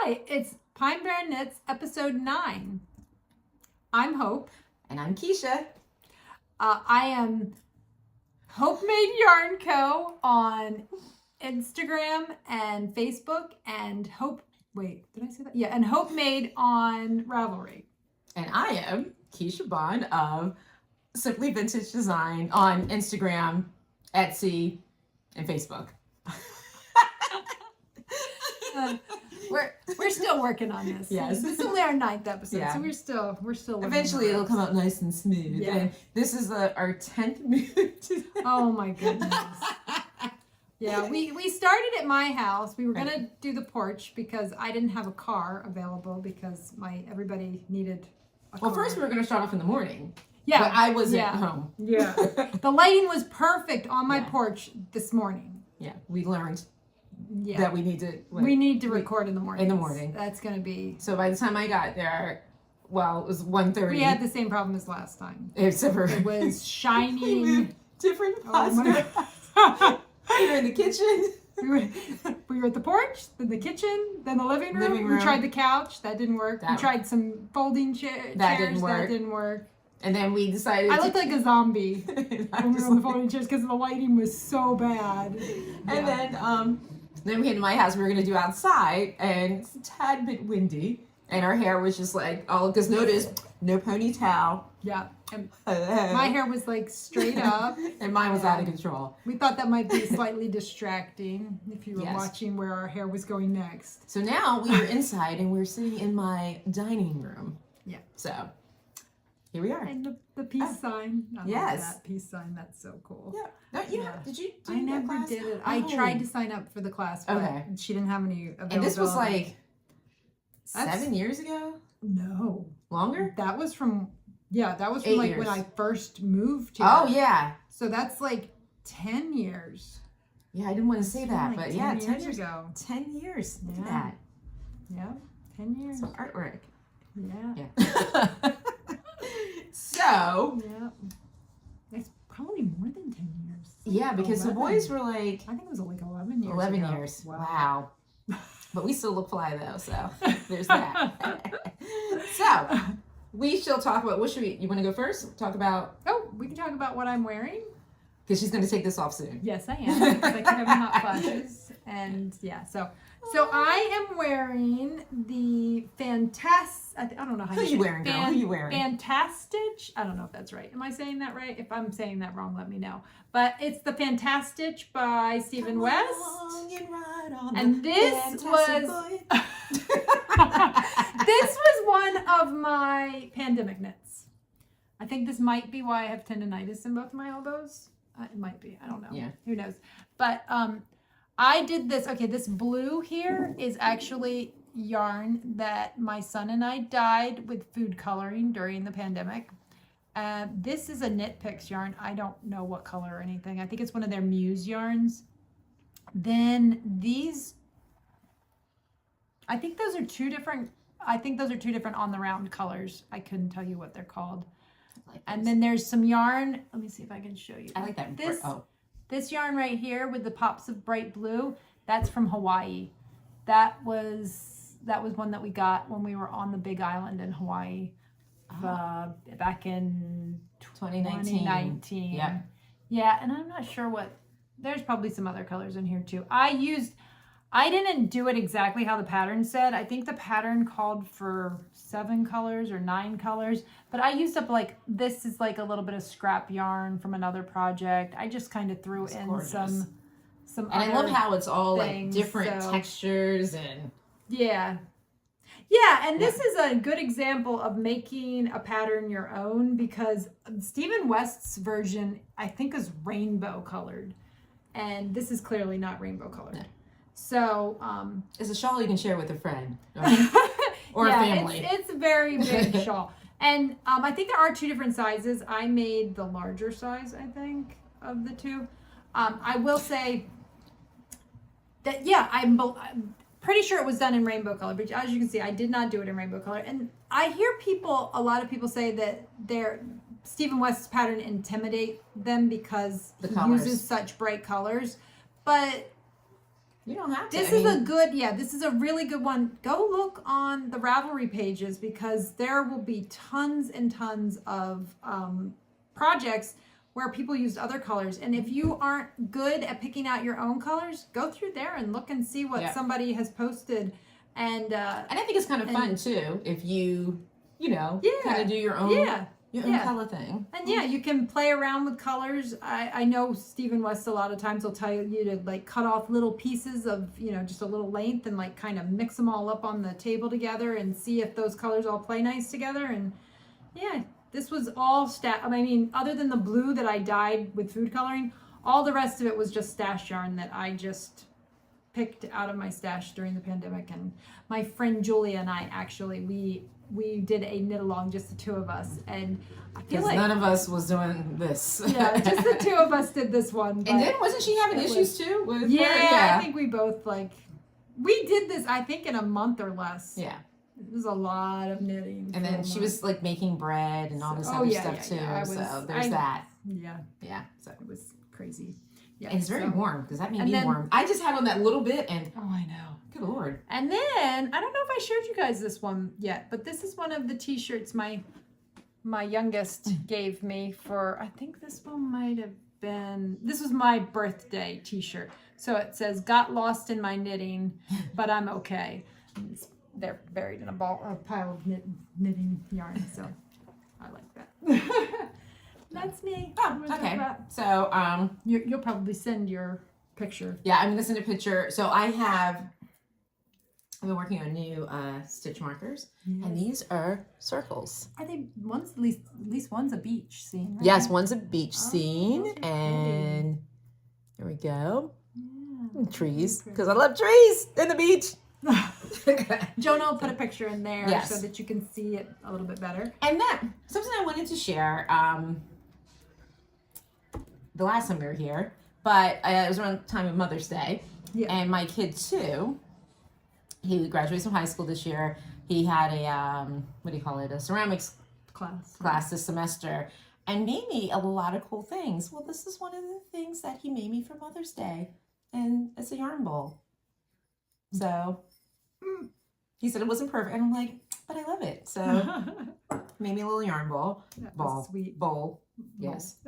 Hi, it's Pine Barren Knits, episode 9. I'm Hope. And I'm Kiesha. I am Hopemade Yarn Co. on Instagram and Facebook, and did I say that? Yeah, and Hopemade on Ravelry. And I am Kiesha Bond of Simply Vintage Design on Instagram, Etsy, and Facebook. We're still working on this. Yes. This is only our 9th episode, Yeah. so we're still Eventually it'll come out nice and smooth. Yeah. And this is our 10th move today. Oh my goodness. Yeah, we started at my house. We were gonna do the porch because I didn't have a car available because everybody needed a car. Well, first we were gonna start off in the morning. Yeah. But I wasn't home. Yeah. The lighting was perfect on my Yeah. porch this morning. Yeah. We learned Yeah. that we need to record in the morning. In the morning. That's gonna be. So by the time I got there, well, it was 1:30. We had the same problem as last time. Except for It was shining. different Oh my posture. We were in the kitchen. We were at the porch, then the kitchen, then the living room. room. We tried the couch. That didn't work. We tried some folding chairs. That didn't work. That didn't work. And then we decided I looked like a zombie when we were on the like, folding chairs because the lighting was so bad. And then we came to my house. We were going to do outside, and it's a tad bit windy. And our hair was just like, because notice, no ponytail. Yeah. And my hair was like straight up. And mine was out of control. We thought that might be slightly distracting if you were Yes. watching where our hair was going next. So now we are inside, and we're sitting in my dining room. Yeah. So here we are. And the peace sign. I Yes. love that peace sign. That's so cool. Yeah. No, you Yeah. Did you do I that never class? did it. Oh. I tried to sign up for the class, but Okay. she didn't have any availability. And this was like That's- 7 years ago? No. Longer? That was from 8 like years. when I first moved here. Oh, yeah. So that's like 10 years. Yeah, I didn't want to say that, Like but 10 yeah, years 10 years ago. 10 years. Look Yeah. at that. Yeah. 10 years. Some artwork. Yeah. Yeah. So, Yeah. It's probably more than 10 years. yeah, because the 11. boys were like I think it was like 11 years 11 ago. years. Wow. But we still look fly though, so there's that. So, we shall talk about, you want to go first? Talk about, Oh, we can talk about what I'm wearing. because she's going to take this off soon. Yes, I am. Because I keep having hot flashes. And yeah, so I am wearing the I don't know how Who you wearing, girl? Who you wearing? Fantastitch. I don't know if that's right. Am I saying that right? If I'm saying that wrong, let me know. But it's the Fantastitch by Stephen West. And this was this was one of my pandemic knits. I think this might be why I have tendonitis in both my elbows. It might be. I don't know. Yeah. Who knows? But I did this. Okay, this blue here is actually yarn that my son and I dyed with food coloring during the pandemic. This is a Knitpicks yarn. I don't know what color or anything. I think it's one of their Muse yarns. Then these, I think those are two different on the round colors. I couldn't tell you what they're called. And then there's some yarn. Let me see if I can show you. I like that. This yarn right here with the pops of bright blue, that's from Hawaii. That was one that we got when we were on the Big Island in Hawaii back in 2019. Yeah. Yeah, and I'm not sure there's probably some other colors in here too. I didn't do it exactly how the pattern said. I think the pattern called for 7 colors or 9 colors, but I used up this is like a little bit of scrap yarn from another project. I just kind of threw in gorgeous. some And I love how it's all things, like different so- textures and Yeah. Yeah, and this is a good example of making a pattern your own because Stephen West's version, I think, is rainbow colored. And this is clearly not rainbow colored. No. So, it's a shawl you can share with a friend or a family. It's a very big shawl. And I think there are 2 different sizes. I made the larger size, I think, of the 2. I will say that, I'm pretty sure it was done in rainbow color, but as you can see, I did not do it in rainbow color. And I hear a lot of people say that Stephen West's pattern intimidate them because he uses such bright colors. But You don't have to. This is a good, this is a really good one. Go look on the Ravelry pages because there will be tons and tons of projects where people used other colors. And if you aren't good at picking out your own colors, go through there and look and see what somebody has posted. And I think it's kind of fun too if you kind of do your own color thing. And you can play around with colors. I know Stephen West a lot of times will tell you to like cut off little pieces of, just a little length and like kind of mix them all up on the table together and see if those colors all play nice together. And this was all other than the blue that I dyed with food coloring, all the rest of it was just stash yarn that I just picked out of my stash during the pandemic. And my friend Julia and I actually, we did a knit along, just the two of us, and I feel like none of us was doing this. Just the two of us did this one. And then wasn't she having issues too with her? I think we both we did this I think in a month or less. It was a lot of knitting. And then she was like making bread and all this other stuff too. So there's that. So it was crazy. And it's very warm because that made me warm. I just had on that little bit and I know. Good Lord. And then I don't know if I showed you guys this one yet, but this is one of the t-shirts my youngest gave me for, I think this one might have been, this was my birthday t-shirt. So it says, "Got lost in my knitting, but I'm okay." They're buried in a pile of knitting yarn, so I like that. That's me. Oh, okay. So you'll probably send your picture. Yeah, I'm gonna send a picture. So I've been working on new stitch markers, and these are circles. Are they one's at least one's a beach scene? Right? Yes, one's a beach scene, and here we go. And trees, because I love trees and the beach. Jonah will put a picture in there so that you can see it a little bit better. And then something I wanted to share. The last time we were here, but it was around the time of Mother's Day, and my kid too. He graduates from high school this year. He had a ceramics class this semester, and made me a lot of cool things. Well, this is one of the things that he made me for Mother's Day, and it's a yarn bowl. So he said it wasn't perfect, and I'm like, but I love it. So made me a little yarn bowl. Sweet. Bowl. Yes.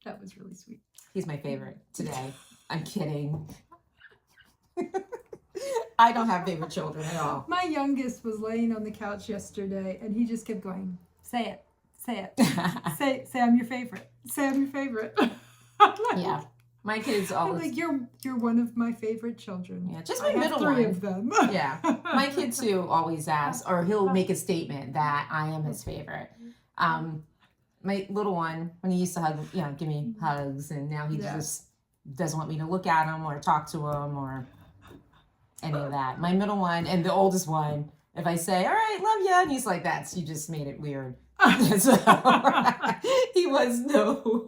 That was really sweet. He's my favorite today. I'm kidding. I don't have favorite children at all. My youngest was laying on the couch yesterday, and he just kept going, "Say it, say it, say I'm your favorite, say I'm your favorite." Yeah, my kids always. I'm like, you're one of my favorite children. Yeah, just my middle three one. of them. Yeah, my kid too always asks, or he'll make a statement that I am his favorite. My little one, when he used to hug, give me hugs, and now he just doesn't want me to look at him or talk to him or any of that. My middle one and the oldest one, if I say, "All right, love you," and he's like, "You just made it weird." So he was none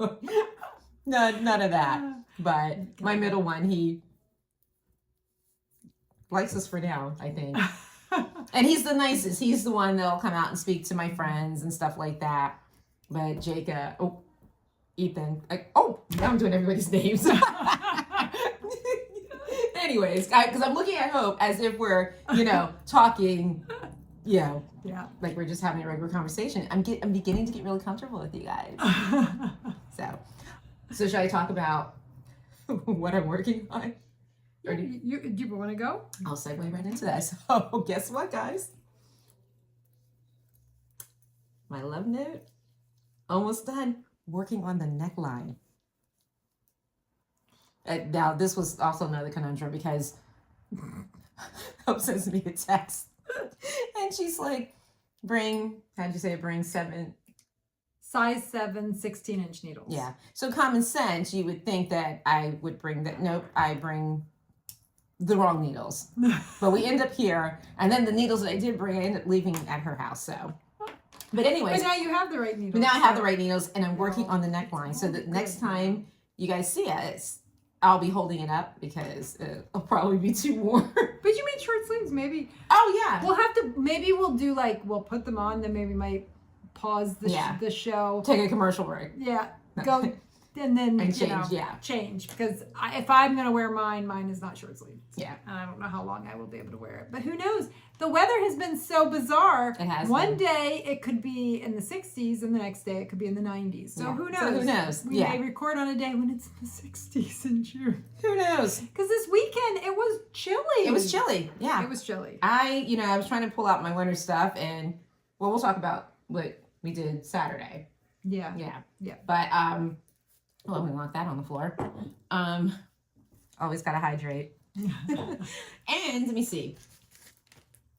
of that. But my middle one, he likes us for now, I think. And he's the nicest. He's the one that'll come out and speak to my friends and stuff like that. But Jacob, Ethan, now I'm doing everybody's names. Anyways, because I'm looking at Hope as if we're, talking, like we're just having a regular conversation. I'm beginning to get really comfortable with you guys. So should I talk about what I'm working on? Do you want to go? I'll segue right into that. So guess what, guys? My love note. Almost done working on the neckline. Now, this was also another conundrum because Hope sends me a text. And she's like, bring size 7, 16-inch needles. Yeah. So common sense, you would think that I would bring that. Nope, I bring the wrong needles. But we end up here. And then the needles that I did bring, I ended up leaving at her house. So. But anyways. But now you have the right needles. But now I have the right needles, and I'm working on the neckline. So that next time you guys see it, I'll be holding it up because it'll probably be too warm. But you made short sleeves, maybe. Oh, yeah. We'll have to, maybe we'll do we'll put them on, then maybe might pause the show. Take a commercial break. Yeah. Go and then And you change, know, yeah. change, because if I'm gonna wear mine is not short sleeve. Yeah. And I don't know how long I will be able to wear it, but who knows? The weather has been so bizarre. It has One been. day it could be in the 60s, and the next day it could be in the 90s. So who knows? So who knows? We may record on a day when it's in the 60s in June. Who knows? Because this weekend it was chilly. It was chilly. Yeah. It was chilly. I was trying to pull out my winter stuff, and well, we'll talk about what we did Saturday. Yeah. Yeah. But well, we want that on the floor. Always gotta hydrate. And let me see.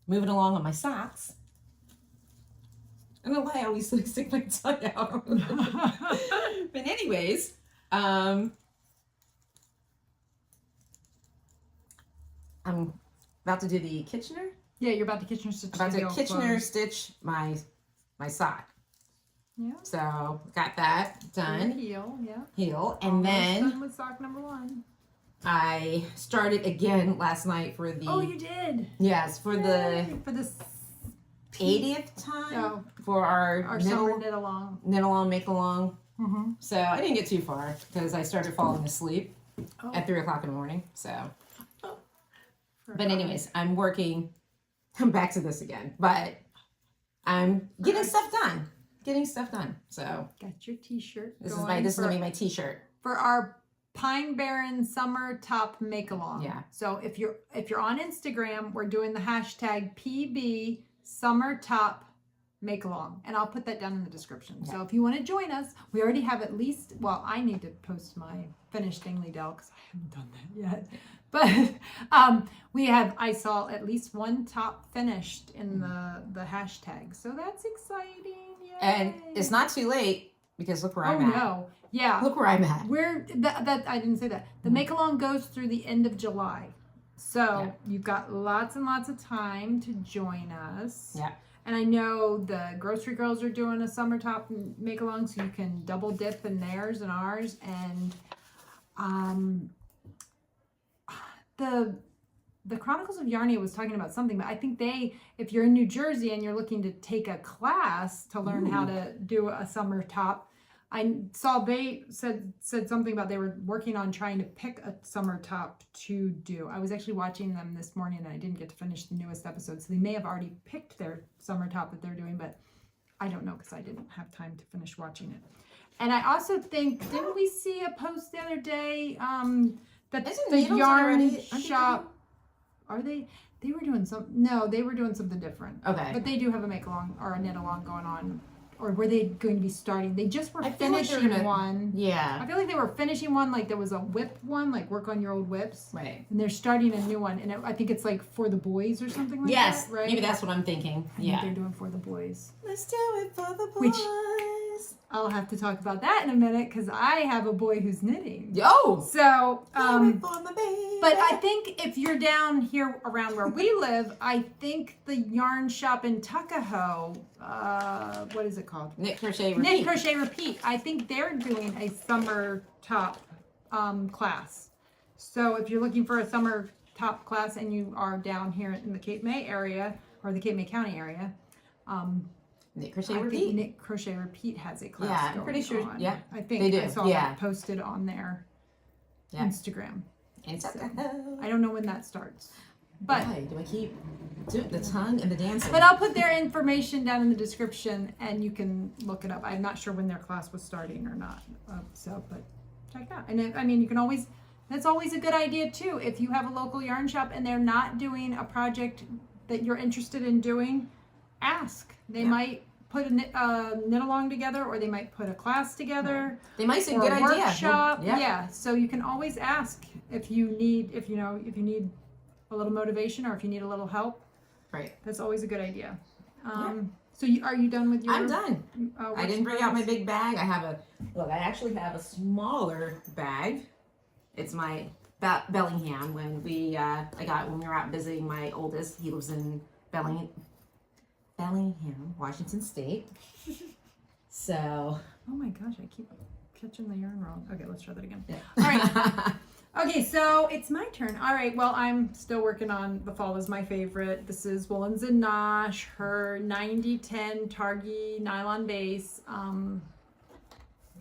Moving along on my socks. I don't know why I always stick my tongue out. But anyways, I'm about to do the Kitchener. Yeah, you're about to Kitchener stitch. About to the Kitchener clothes. stitch my sock. Yeah. So got that done. Heel, yeah. Heel, and Almost then done with sock number 1. I started again last night for the. Oh, you did. Yes, for the 80th time for our summer knit along. Knit along, make along. Mm-hmm. So I didn't get too far because I started falling asleep Oh. at 3 o'clock in the morning. So, For but anyways, I'm working. I'm back to this again, but I'm getting stuff done. So got your T-shirt. this is gonna be my T-shirt. For our Pine Barren summer top make along. Yeah. So if you're on Instagram, we're doing the hashtag PB summer top make along, and I'll put that down in the description. Yeah. So if you want to join us, we already have at least. Well, I need to post my finished Dingley Dell because I haven't done that yet. But I saw at least one top finished in the hashtag, so that's exciting. Yay. And it's not too late because look where I'm at. Oh no. Yeah. Look where I'm at. That I didn't say that. The make along goes through the end of July. So you've got lots and lots of time to join us. Yeah. And I know the grocery girls are doing a summer top make along, so you can double dip in theirs and ours. And the Chronicles of Yarnia was talking about something, but I think if you're in New Jersey and you're looking to take a class to learn how to do a summer top, I saw they said something about they were working on trying to pick a summer top to do. I was actually watching them this morning and I didn't get to finish the newest episode, so they may have already picked their summer top that they're doing, but I don't know because I didn't have time to finish watching it. And I also think, didn't we see a post the other day that Isn't the Needles yarn already- shop, are they were doing they were doing something different. Okay. But they do have a make along or a knit along going on. Or were they going to be starting? They just were I feel like finishing they're gonna- one. Yeah. I feel like they were finishing one, like there was a whip one, like work on your old whips. Right. And they're starting a new one. And I think it's like for the boys or something like Yes. that, right? Maybe that's what I'm thinking. I think Yeah. they're doing for the boys. Let's do it for the boys. Which- I'll have to talk about that in a minute because I have a boy who's knitting. Yo. So, Do it for my baby. but I think if you're down here around where we live, I think the yarn shop in Tuckahoe, what is it called? Knit, crochet, repeat. Knit, crochet, repeat. I think they're doing a summer top class. So if you're looking for a summer top class and you are down here in the Cape May area or the Cape May County area, Knit, crochet, I think repeat. Knit, crochet, repeat has a class. Yeah, I'm going pretty sure- on. yeah, I think they do, I saw yeah. that posted on their Yeah. Instagram. And So, Tuckahoe. I don't know when that starts, but Why do I keep doing the tongue and the dancing? But I'll put their information down in the description and you can look it up. I'm not sure when their class was starting or not. But check it out. And you can always, that's always a good idea too. If you have a local yarn shop and they're not doing a project that you're interested in doing, ask. They might put a knit along together, or they might put a class together. They might say Or good a idea. workshop. Yeah. Yeah. So you can always ask if you need a little motivation or if you need a little help. Right. That's always a good idea. So are you done with your? I'm done. I didn't bring out my work big bag. I actually have a smaller bag. It's my Bellingham when we were out visiting my oldest. He lives in Bellingham, Washington State. So. Oh my gosh, I keep catching the yarn wrong. Okay, let's try that again. Yeah. All right. Okay, so it's my turn. All right, well, I'm still working on The Fall Is My Favorite. This is Woolens and Nosh, her 90-10 Targhee nylon base.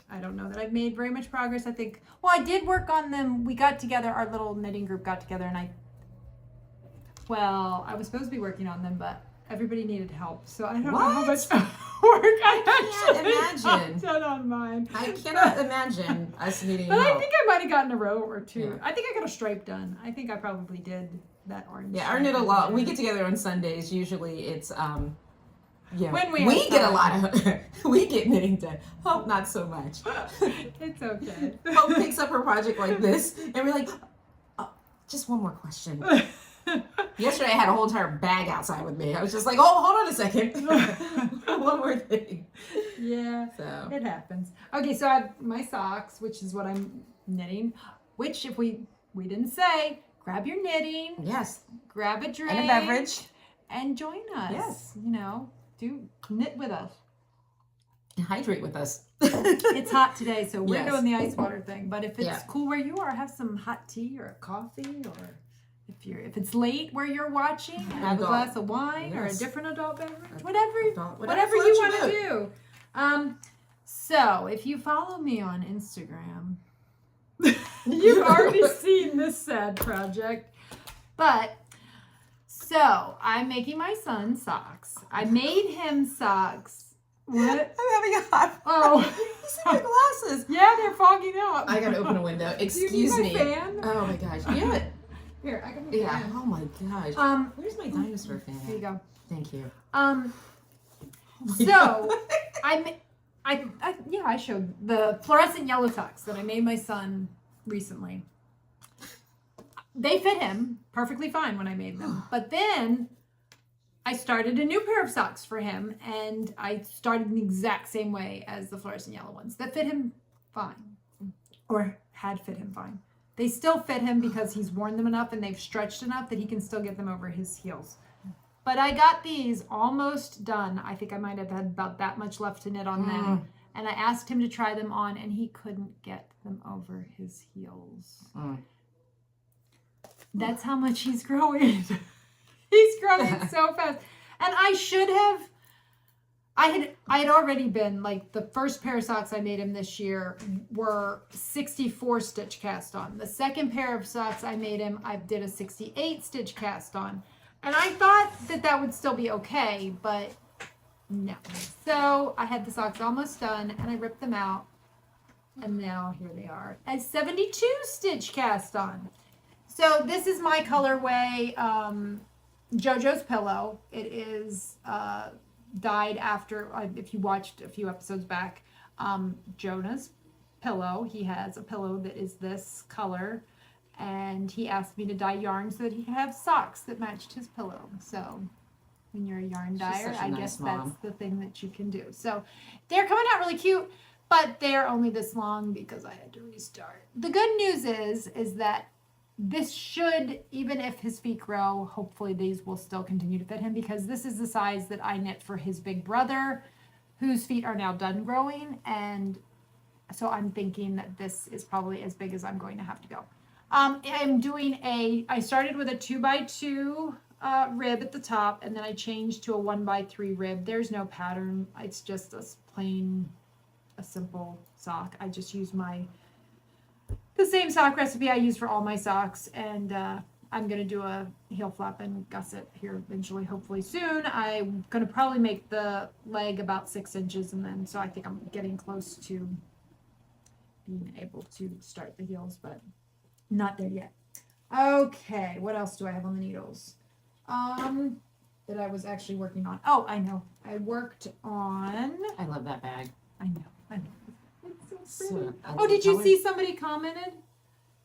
I don't know that I've made very much progress. I think, well, I did work on them. We got together, our little knitting group got together, and I was supposed to be working on them, but everybody needed help. So I don't know how much work I actually done on mine. I cannot imagine us needing But help. I think I might have gotten a row or two. Yeah. I think I got a stripe done. I think I probably did that orange. Yeah, I knit a lot. We get together on Sundays. Usually it's yeah. When we get a lot of we get knitting done. Hope not so much. It's okay. Hope picks up her project like this, and we're like, oh, just one more question. Yesterday I had a whole entire bag outside with me. I was just like, oh, hold on a second. One more thing. Yeah, so it happens. Okay, so I have my socks, which is what I'm knitting. Which, if we didn't say, grab your knitting. Yes. Grab a drink. And a beverage. And join us. Yes. You know, do knit with us. And hydrate with us. It's hot today, so we're Yes. doing the ice water thing. But if it's Yeah. cool where you are, have some hot tea or a coffee, or if it's late where you're watching, have a glass of wine or a different adult beverage, whatever you want to do. So if you follow me on Instagram, you've already seen this sad project. But so I'm making my son socks. I made him socks. What? I'm having a hot. Oh, You see my glasses. Yeah, they're fogging up. I gotta open a window. Excuse Do you need me. my fan? Oh my gosh. Yeah. Here, I can. Yeah. Oh my gosh. Where's my dinosaur fan? Here you go. Thank you. So I showed the fluorescent yellow socks that I made my son recently. They fit him perfectly fine when I made them. But then I started a new pair of socks for him, and I started the exact same way as the fluorescent yellow ones that fit him fine, or had fit him fine. They still fit him because he's worn them enough and they've stretched enough that he can still get them over his heels. But I got these almost done. I think I might have had about that much left to knit on them. And I asked him to try them on, and he couldn't get them over his heels. That's how much he's growing. He's growing so fast. And I should have, I had already been, like, the first pair of socks I made him this year were 64 stitch cast on. The second pair of socks I made him, I did a 68 stitch cast on. And I thought that would still be okay, but no. So I had the socks almost done, and I ripped them out. And now here they are at 72 stitch cast on. So this is my colorway, JoJo's Pillow. It is dyed after, if you watched a few episodes back, Jonah's pillow. He has a pillow that is this color, and he asked me to dye yarn so that he could have socks that matched his pillow. So when you're a yarn dyer, I guess that's the thing that you can do. So they're coming out really cute, but they're only this long because I had to restart. The good news is that this should, even if his feet grow, hopefully these will still continue to fit him, because this is the size that I knit for his big brother, whose feet are now done growing. And so I'm thinking that this is probably as big as I'm going to have to go. I'm doing I started with a 2x2 rib at the top, and then I changed to a 1x3 rib. There's no pattern. It's just a simple sock. I just use the same sock recipe I use for all my socks, and I'm going to do a heel flap and gusset here eventually, hopefully soon. I'm going to probably make the leg about 6 inches, and then so I think I'm getting close to being able to start the heels, but not there yet. Okay, what else do I have on the needles that I was actually working on? Oh, I know. I worked on... I love that bag. I know. It's so pretty. So, oh, did you see somebody commented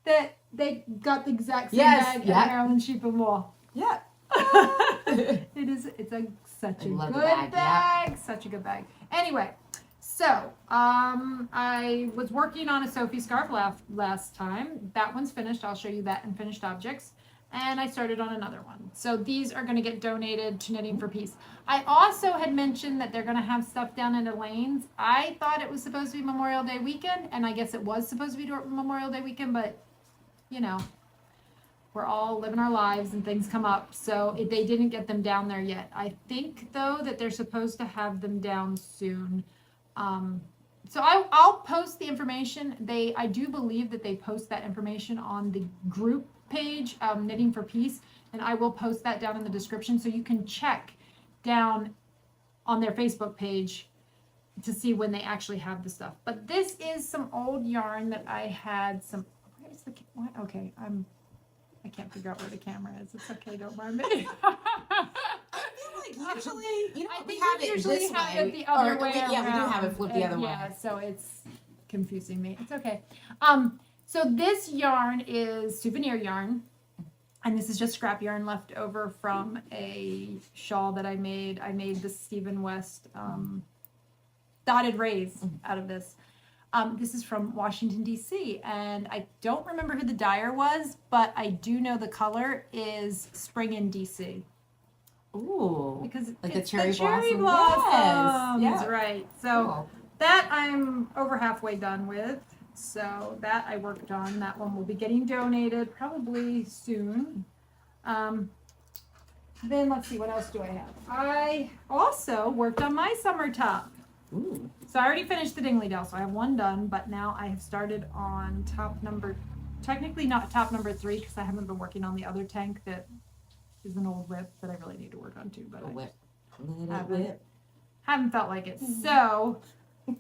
that they got the exact same bag at Maryland Sheep and Wool? Yeah. It's such a good bag. Such a good bag. Anyway, so I was working on a Sophie Scarf last time. That one's finished. I'll show you that in finished objects. And I started on another one. So these are going to get donated to Knitting for Peace. I also had mentioned that they're going to have stuff down in Elaine's. I thought it was supposed to be Memorial Day weekend, and I guess it was supposed to be Memorial Day weekend, but, you know, we're all living our lives and things come up. So they didn't get them down there yet. I think, though, that they're supposed to have them down soon. So I'll post the information. I do believe that they post that information on the group page, Knitting for Peace, and I will post that down in the description so you can check down on their Facebook page to see when they actually have the stuff. But this is some old yarn that I had some. Where's the what? Okay, I can't figure out where the camera is. It's okay, don't mind me. Usually, you know, I we think have we it usually this have way. it the other way Yeah, we do around. have it flipped the other way. Yeah, so it's confusing me. It's okay. So this yarn is souvenir yarn, and this is just scrap yarn left over from a shawl that I made. I made the Stephen West dotted rays out of this. This is from Washington, D.C., and I don't remember who the dyer was, but I do know the color is Spring in D.C. Ooh, Because like it's the cherry blossom. blossoms. Yes. Right. So Cool. that I'm over halfway done with. So that I worked on. That one will be getting donated probably soon. Then let's see, what else do I have? I also worked on my summer top. Ooh. So I already finished the Dingley Dell, so I have one done, but now I have started on technically not top number 3 because I haven't been working on the other tank that is an old whip that I really need to work on too, but haven't felt like it. So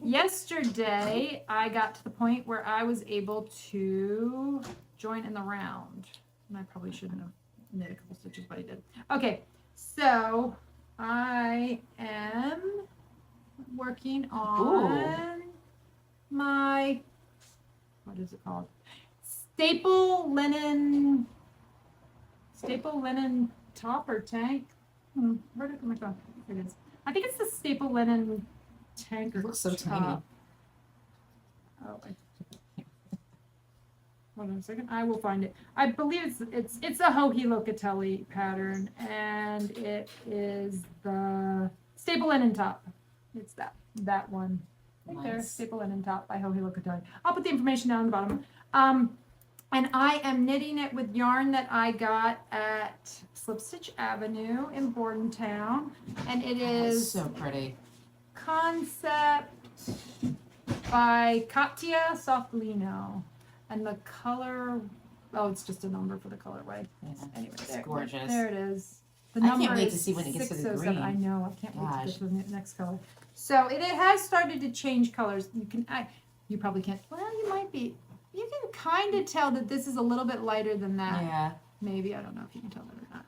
yesterday I got to the point where I was able to join in the round. And I probably shouldn't have knit a couple stitches, but I did. Okay, so I am working on my, what is it called? Staple linen top or tank. Where did my phone? Here it is. I think it's the staple linen tank or It looks so top. tiny. Oh, hold on a second. I will find it. I believe it's a Locatelli pattern, and it is the staple linen top. It's that one right there. Staple linen top by Locatelli. I'll put the information down at the bottom. And I am knitting it with yarn that I got at Slip Stitch Avenue in Bordentown, and it is so pretty. Concept by Katia Soflino, and the color. Oh, it's just a number for the colorway. Yeah, anyway, it's gorgeous. There it is. The I number can't wait is to see when it gets to the 607. green. I know. I can't wait to Gosh. get to the next color. So it has started to change colors. You probably can't. Well, you might be. You can kind of tell that this is a little bit lighter than that. Yeah. Maybe. I don't know if you can tell that or not.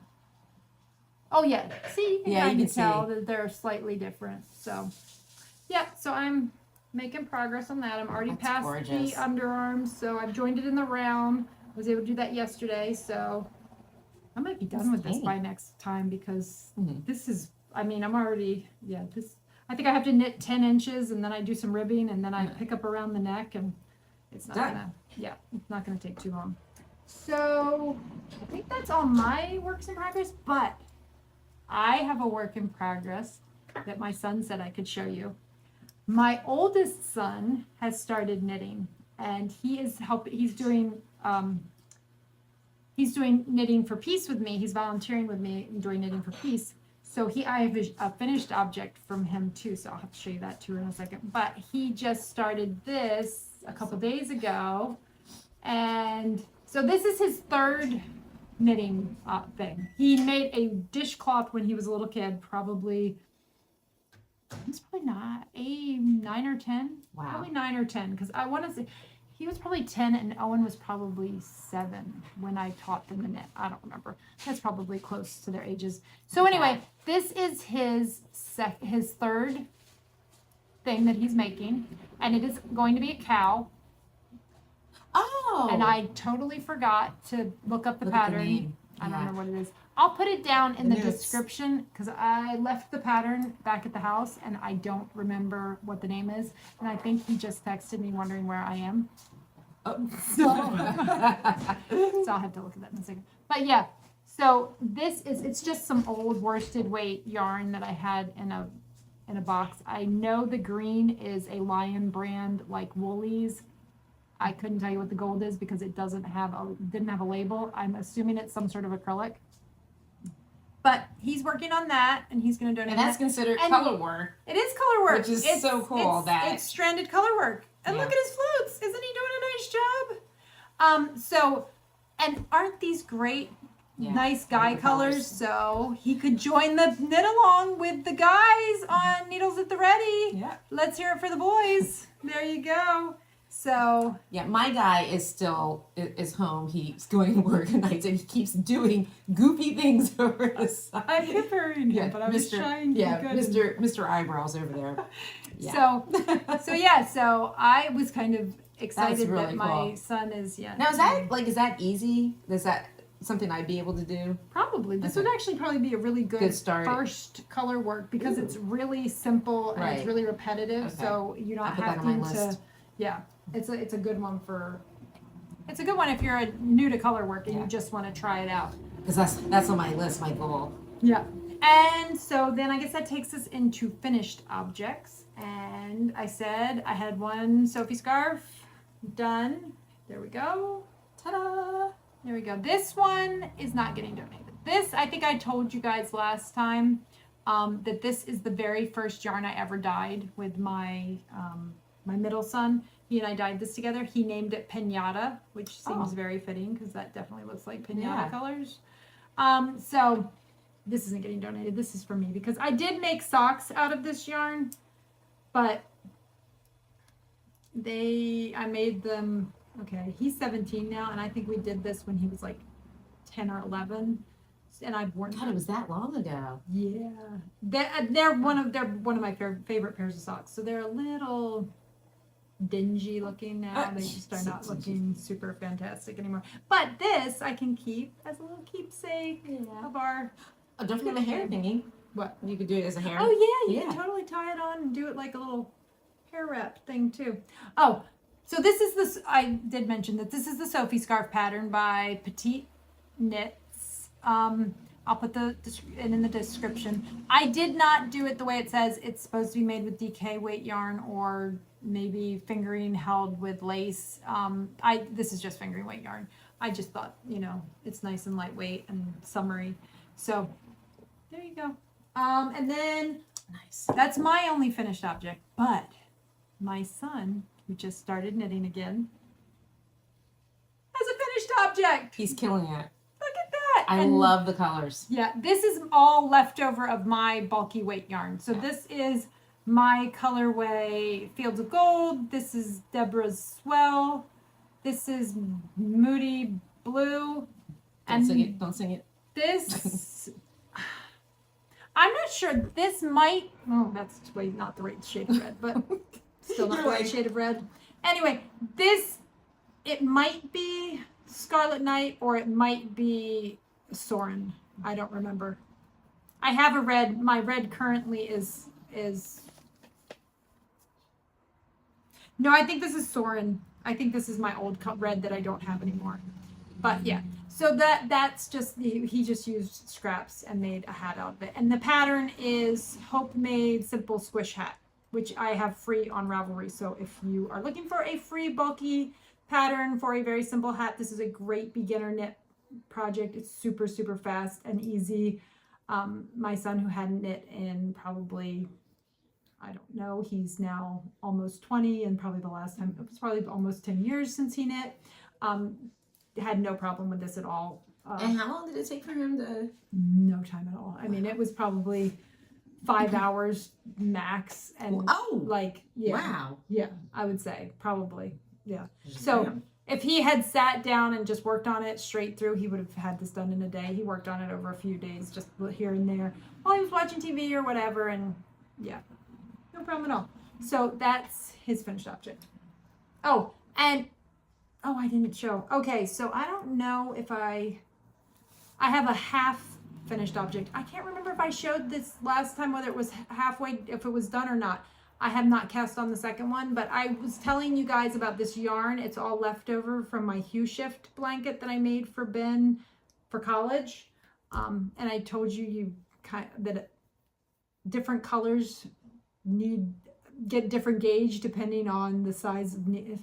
Oh, yeah. See, you can Yeah, you kind can of tell see. that they're slightly different. So, yeah. So I'm making progress on that. I'm already That's past gorgeous. the underarms. So I've joined it in the round. I was able to do that yesterday. So I might be done That's with this tiny. by next time because Mhm. this is, I'm already, I think I have to knit 10 inches and then I do some ribbing and then I pick up around the neck and it's not Done. it's not gonna take too long. So I think that's all my works in progress, but I have a work in progress that my son said I could show you. My oldest son has started knitting and he's doing knitting for peace with me. He's volunteering with me and doing knitting for peace. So I have a finished object from him too. So I'll have to show you that too in a second. But he just started this a couple days ago. And so this is his third knitting thing. He made a dishcloth when he was a little kid, he's probably not 9 or 10. Wow. Probably 9 or 10, because I want to say he was probably 10 and Owen was probably 7 when I taught them to knit. I don't remember. That's probably close to their ages. So anyway, this is his third thing that he's making, and it is going to be a cowl. Oh. And I totally forgot to look up the pattern. name. I don't Yeah. know what it is. I'll put it down in the Notes. description because I left the pattern back at the house and I don't remember what the name is. And I think he just texted me wondering where I am. Oh. So I'll have to look at that in a second. But yeah, so it's just some old worsted weight yarn that I had in a box. I know the green is a Lion brand like Woolies. I couldn't tell you what the gold is because it didn't have a label. I'm assuming it's some sort of acrylic. But he's working on that, and he's going to donate. And that's considered color work. It is color work, which is so cool. It's stranded color work. And look at his floats. Isn't he doing a nice job? So, and aren't these great, nice guy colors? So he could join the knit along with the guys on Needles at the Ready. Yeah. Let's hear it for the boys. There you go. So yeah, my guy is home. He's going to work at night, and he keeps doing goofy things over the side. I'm comparing him, but I was trying to be good. Mr. Eyebrows over there. Yeah. So I was kind of excited really that my son is Now is that easy? Is that something I'd be able to do? Probably. This would actually probably be a really good start. First color work because it's really simple and it's really repetitive. Okay. So you're not having to. Yeah, it's a good one for. It's a good one if you're new to color work and you just want to try it out. Because that's on my list, my goal. Yeah. And so then I guess that takes us into finished objects. And I said I had one Sophie Scarf done. There we go. Ta-da! There we go. This one is not getting donated. This, I think I told you guys last time that this is the very first yarn I ever dyed with my my middle son. He and I dyed this together. He named it Pinata, which seems very fitting because that definitely looks like pinata colors. So this isn't getting donated. This is for me because I did make socks out of this yarn, but I made them, okay, he's 17 now, and I think we did this when he was like 10 or 11, and I've worn them. God, it was that long ago. Yeah. They're one of my favorite pairs of socks. So they're a little dingy looking now. They just are not looking super fantastic anymore. But this I can keep as a little keepsake of our... Oh, don't forget the hair thingy. What? You could do it as a hair. Oh, yeah. You can totally tie it on and do it like a little hair wrap thing, too. Oh, so this is this. I did mention that this is the Sophie Scarf pattern by PetiteKnit Knits. I'll put it in the description. I did not do it the way it says. It's supposed to be made with DK weight yarn or maybe fingering held with lace. This is just fingering weight yarn. I just thought, it's nice and lightweight and summery. So there you go. And then that's my only finished object. But my son, who just started knitting again, has a finished object. He's killing it. Look at that. I love the colors. Yeah, this is all leftover of my bulky weight yarn. So this is my colorway Fields of Gold. This is Deborah's Swell. This is Moody Blue. Don't sing it. This, I'm not sure. This might, that's not the right shade of red, but still not the right shade of red. Anyway, it might be Scarlet Night or it might be Soren. I don't remember. I have a red. My red currently is. No, I think this is Soren. I think this is my old red that I don't have anymore. But yeah, so that's just, he just used scraps and made a hat out of it. And the pattern is Hopemade Simple Squish Hat, which I have free on Ravelry. So if you are looking for a free bulky pattern for a very simple hat, this is a great beginner knit project. It's super, super fast and easy. My son, who hadn't knit in probably, I don't know, he's now almost 20, and probably the last time, it was probably almost 10 years since he knit, had no problem with this at all. And how long did it take for him to? No time at all. I mean, it was probably 5 hours max, and wow, yeah, I would say probably, yeah. So if he had sat down and just worked on it straight through, he would have had this done in a day. He worked on it over a few days, just here and there, while he was watching TV or whatever, and yeah, no problem at all. So that's his finished object. Oh, I didn't show. Okay, so I don't know if I have a half finished object. I can't remember if I showed this last time, whether it was halfway, if it was done or not. I have not cast on the second one, but I was telling you guys about this yarn. It's all leftover from my Hue Shift blanket that I made for Ben for college. And I told you that different colors get different gauge depending on the size of needle.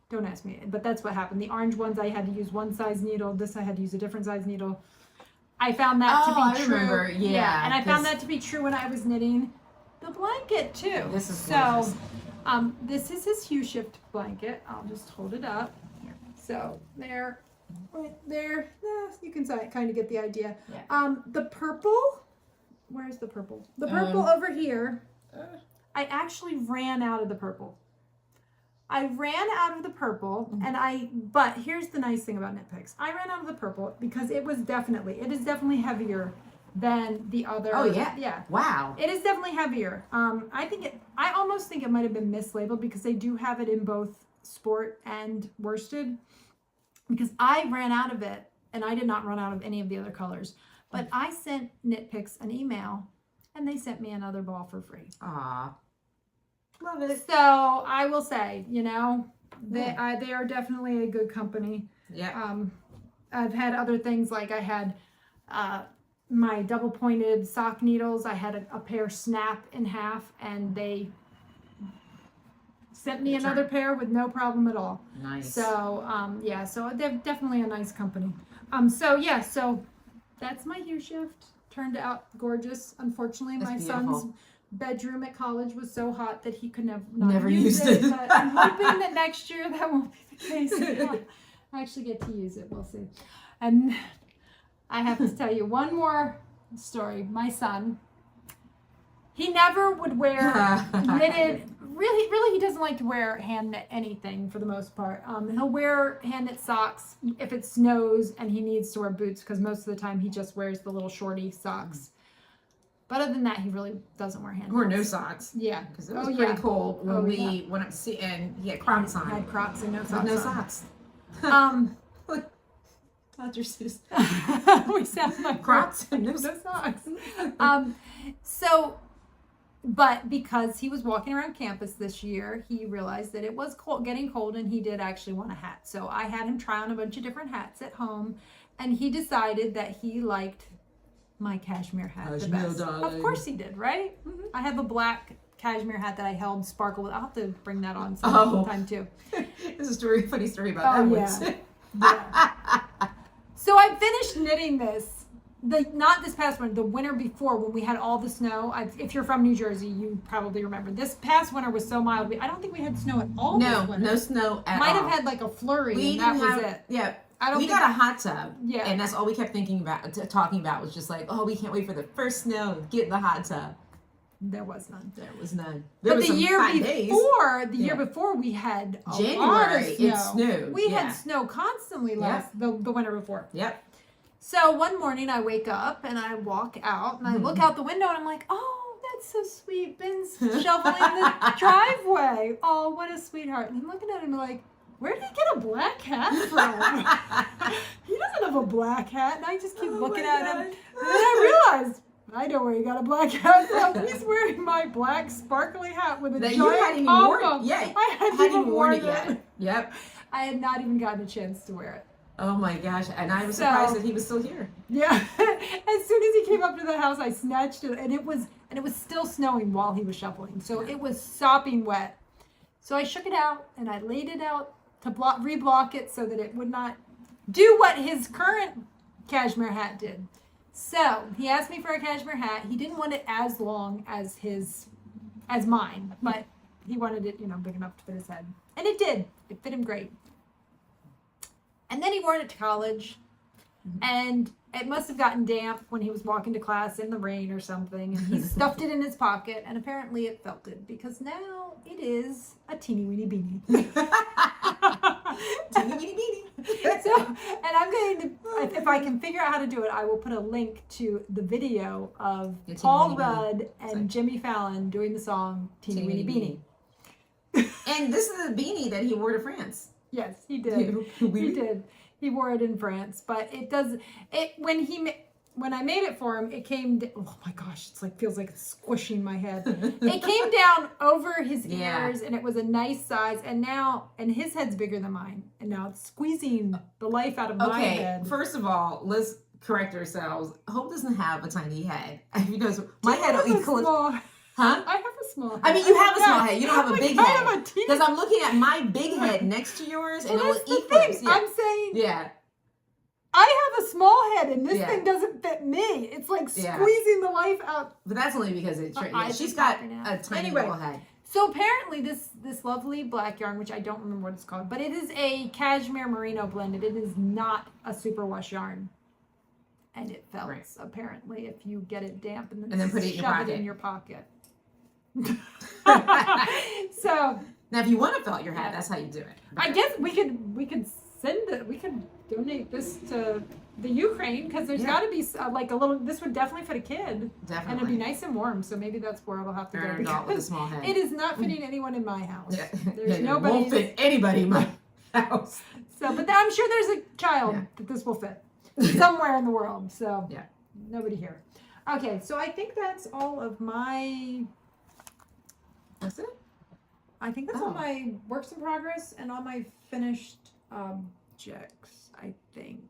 Don't ask me, but that's what happened. The orange ones I had to use one size needle. This I had to use a different size needle. I found that to be true. Remember. Yeah. And I found that to be true when I was knitting the blanket too. This is gorgeous. So, this is his hue shift blanket. I'll just hold it up. Here. So there, right there. You can kind of get the idea. Yeah. The purple. Where's the purple? The purple over here. I actually ran out of the purple. But here's the nice thing about Knitpicks. I ran out of the purple because it is definitely heavier than the other. Oh yeah. Yeah. Wow. It is definitely heavier. I almost think it might have been mislabeled because they do have it in both sport and worsted. Because I ran out of it and I did not run out of any of the other colors. But I sent Knitpicks an email and they sent me another ball for free. Aw. Love it. So I will say, they are definitely a good company. Yeah. I've had other things like I had my double pointed sock needles. I had a pair snap in half and they sent me another pair with no problem at all. Nice. So so they're definitely a nice company. So that's my hue shift. Turned out gorgeous. Unfortunately, my son's bedroom at college was so hot that he could never use it. But I'm hoping that next year that won't be the case. I actually get to use it. We'll see. And I have to tell you one more story. My son, he never would wear knitted. Really, he doesn't like to wear hand knit anything for the most part. He'll wear hand knit socks if it snows and he needs to wear boots because most of the time he just wears the little shorty socks. But other than that, he really doesn't wear hand knit. Or no socks. Yeah. Because it was pretty cold when we went up to see, and he had Crocs on. He had Crocs and no socks. No socks. We sound like Crocs and no socks. But because he was walking around campus this year, he realized that it was getting cold and he did actually want a hat. So I had him try on a bunch of different hats at home and he decided that he liked my cashmere hat the best. Of course he did, right? Mm-hmm. I have a black cashmere hat that I held sparkle with. I'll have to bring that on sometime too. There's a funny story about that one. Yeah. So I finished knitting this. Not this past winter, the winter before when we had all the snow. If you're from New Jersey, you probably remember. This past winter was so mild. I don't think we had snow at all this winter. No snow at all. Might have had like a flurry and that was it. Yeah. We got a hot tub. Yeah. And that's all we kept talking about was just like, oh, we can't wait for the first snow. Get in the hot tub. There was none. There was none. But the year before, we had a lot of snow. It snowed. We had snow constantly the winter before. Yep. So one morning I wake up and I walk out and I look out the window and I'm like, oh, that's so sweet. Ben's shoveling the driveway. Oh, what a sweetheart. And I'm looking at him like, where did he get a black hat from? He doesn't have a black hat. And I just keep looking at him. And then I realized, I know where he got a black hat from. He's wearing my black sparkly hat with a giant pom-pom. Yeah, I hadn't even worn it yet. Yep. I had not even gotten a chance to wear it. Oh my gosh, and I was surprised that he was still here. Yeah. As soon as he came up to the house, I snatched it, and it was still snowing while he was shoveling. So it was sopping wet. So I shook it out, and I laid it out to reblock it so that it would not do what his current cashmere hat did. So he asked me for a cashmere hat. He didn't want it as long as mine, but he wanted it, big enough to fit his head. And it did. It fit him great. And then he wore it to college, and it must have gotten damp when he was walking to class in the rain or something, and he stuffed it in his pocket, and apparently it felt good, because now it is a teeny weeny beanie. Teeny weeny beanie. So, and I'm going to, if I can figure out how to do it, I will put a link to the video of Paul Rudd and Jimmy Fallon doing the song Teeny Weeny Beanie. And this is the beanie that he wore to France. Yes, he did. He did. He wore it in France, but when I made it for him, it came. Oh my gosh, feels like it's squishing my head. It came down over his ears, and it was a nice size. And his head's bigger than mine, and now it's squeezing the life out of my head. First of all, let's correct ourselves. Hope doesn't have a tiny head because my head will equal. Huh? I have a small head. I mean, you have a small head. You don't have a big head. Because I'm looking at my big head next to yours, and it will equal. I'm saying, yeah, I have a small head, and this Yeah. thing doesn't fit me. It's like Yeah. squeezing the life out. But that's only because it's eyes she's are got popping out. a tiny Anyway. little head. So apparently this lovely black yarn, which I don't remember what it's called, but it is a cashmere merino blended. It is not a superwash yarn. And it felts, apparently, if you get it damp and then put it in your shove pocket. it in your pocket. So Now, if you want to felt your hat, that's how you do it. But I guess we could send it. We could donate this to the Ukraine because there's got to be like a little. This would definitely fit a kid, definitely. and it'd be nice and warm. So maybe that's where it'll have to Or go. an adult with a small head. It is not fitting anyone in my house. Yeah. There's It nobody. won't fit anybody in my house. So, but I'm sure there's a child that this will fit somewhere in the world. So, Yeah. Nobody here. Okay, so I think that's all of my. That's it? I think that's all my works in progress and all my finished objects. I think.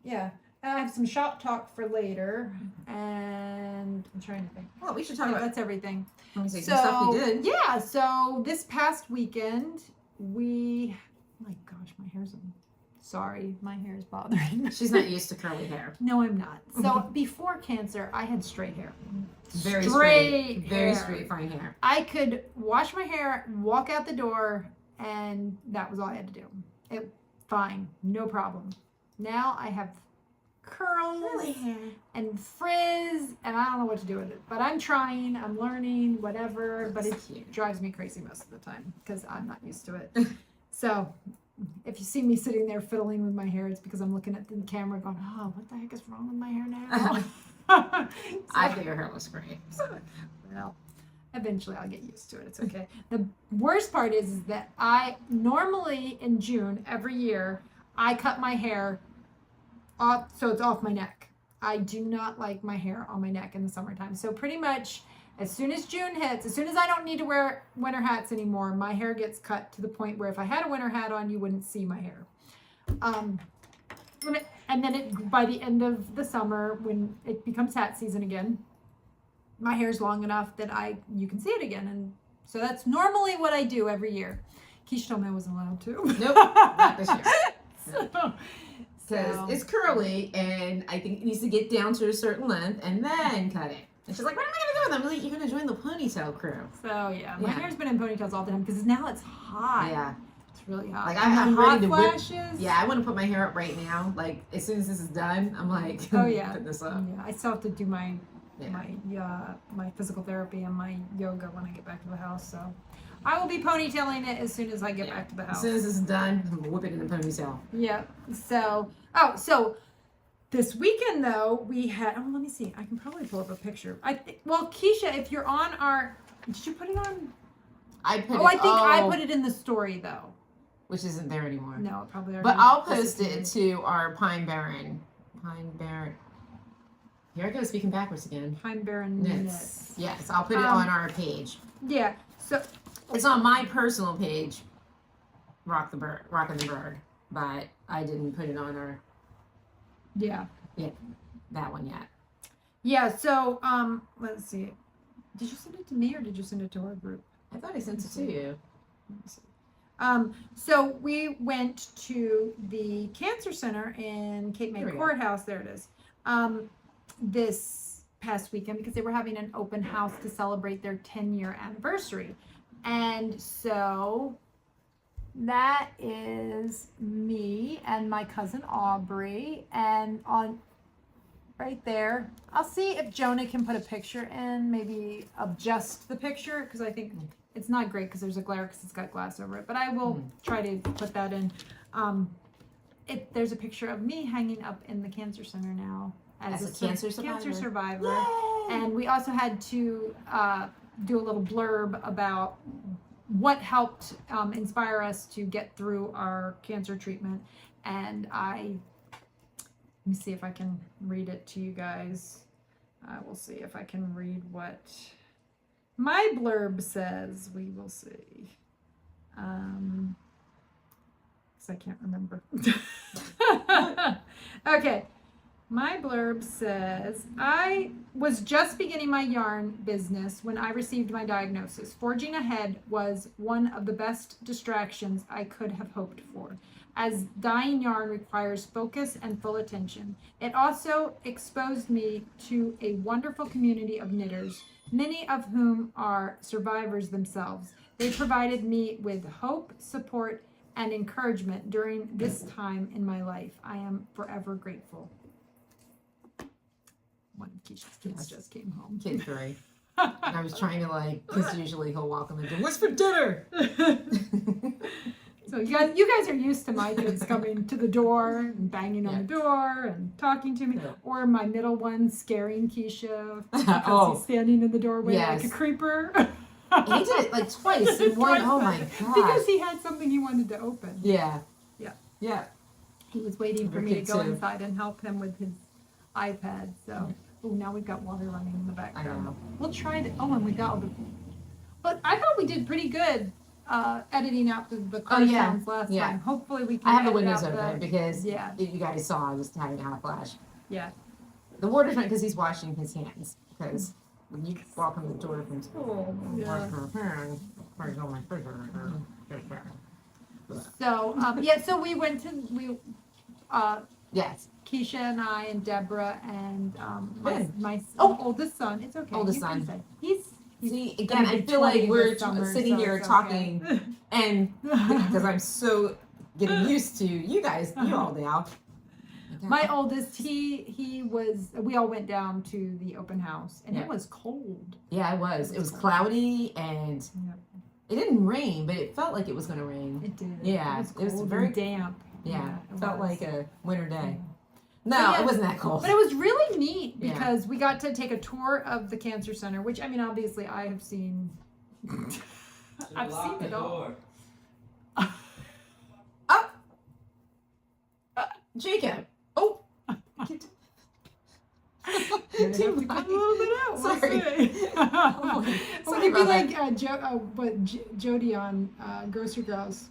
Yeah. And I have some shop talk for later, and I'm trying to think. Well, we should talk Yeah, about that's everything. some stuff we did. Yeah, so this past weekend we. Oh my gosh, my hair's. Sorry, my hair is bothering me. She's not used to curly hair. No, I'm not. So before cancer, I had straight hair. Very straight very hair. straight, fine hair. I could wash my hair, walk out the door, and that was all I had to do. Fine, no problem. Now I have curly hair. and frizz, and I don't know what to do with it. But I'm trying, I'm learning, whatever. But it drives me crazy most of the time because I'm not used to it. So if you see me sitting there fiddling with my hair, it's because I'm looking at the camera going, oh, what the heck is wrong with my hair now? I think your hair looks great. Well, eventually I'll get used to it. It's okay. The worst part is that I normally in June every year, I cut my hair off so it's off my neck. I do not like my hair on my neck in the summertime. So pretty much as soon as June hits, as soon as I don't need to wear winter hats anymore, my hair gets cut to the point where if I had a winter hat on, you wouldn't see my hair. And then by the end of the summer, when it becomes hat season again, my hair's long enough that you can see it again. And so that's normally what I do every year. Kiesha told me I wasn't allowed to. Nope, not this year. So it's curly, and I think it needs to get down to a certain length, and then cut it. And she's like, what am I going to do with them? I'm like, you're going to join the ponytail crew. So, yeah. My hair's been in ponytails all the time because now it's hot. Yeah. It's really hot. Like, I'm ready to whip. Flashes. Yeah, I want to put my hair up right now. Like, as soon as this is done, I'm like, oh, yeah. putting this up. Yeah, I still have to do my physical therapy and my yoga when I get back to the house. So, I will be ponydailing it as soon as I get back to the house. As soon as this is done, I'm going to whip it in a ponytail. Yeah. So, this weekend, though, we had, let me see. I can probably pull up a picture. Well, Kiesha, if you're on did you put it on? I think I put it in the story, though. Which isn't there anymore. No, it probably already. But I'll post it to our Pine Barren. Here I go, speaking backwards again. Pine Barren Knits. Yes, I'll put it on our page. Yeah, so. It's on my personal page, Rockin' the Bird, but I didn't put it on our... Yeah, that one yet. Yeah, so, let's see. Did you send it to me or did you send it to our group? I thought I sent it to you. Let me see. So we went to the Cancer Center in Cape May Courthouse. There it is. This past weekend because they were having an open house to celebrate their 10-year anniversary. And so that is me and my cousin Aubrey, and on right there, I'll see if Jonah can put a picture in, maybe adjust the picture because I think it's not great because there's a glare because it's got glass over it, but I will try to put that in. There's a picture of me hanging up in the Cancer Center now as a cancer survivor. Yay! And we also had to do a little blurb about what helped inspire us to get through our cancer treatment. And let me see if I can read it to you guys. I will see if I can read what my blurb says. We will see. Because I can't remember. Okay. My blurb says, I was just beginning my yarn business when I received my diagnosis. Forging ahead was one of the best distractions I could have hoped for, as dyeing yarn requires focus and full attention. It also exposed me to a wonderful community of knitters, many of whom are survivors themselves. They provided me with hope, support, and encouragement during this time in my life. I am forever grateful. One of Kiesha's kids just came home. Kid 3. And I was trying to because usually he'll walk in the door. What's for dinner? So you guys are used to my kids coming to the door and banging on the door and talking to me, or my middle one scaring Kiesha because he's standing in the doorway like a creeper. He did it twice in one. Oh my god! Because he had something he wanted to open. Yeah. He was waiting for me to go inside and help him with his iPad. So, now we've got water running in the background. I know. We'll try to. Oh, and we got all the. But I thought we did pretty good editing out the car sounds last time. Hopefully we can. I have the edit windows out open because you guys saw I was having a hot flash. Yeah. The water's not because he's washing his hands. Because when you walk in the door from school, So we went to yes. Kiesha and I and Deborah and my oldest son. It's okay. Oldest son. He's See, again, I feel like we're sitting here talking, and because I'm so getting used to you guys, you all now. My oldest, we all went down to the open house, and it was cold. Yeah, it was. It was cloudy, and it didn't rain, but it felt like it was going to rain. It did. Yeah, it was very damp. Yeah, it felt like a winter day. No, it wasn't that cold. But it was really neat because we got to take a tour of the cancer center, which, I mean, obviously I have seen. I've seen it all. Jacob. Oh. Cut a little bit out. Sorry. We'll be like Joji on Grocery Girls.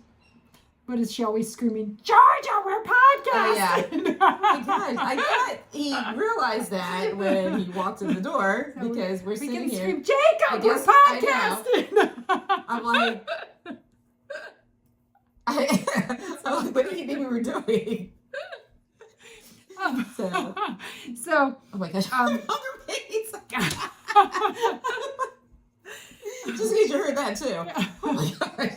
But is she always screaming, Georgia, we're podcasting? I thought he realized that when he walked in the door because we're sitting here. Scream, Jacob, we're podcasting. I'm like, what did he think we were doing? So, oh my gosh, just in case you heard that too. Oh my gosh.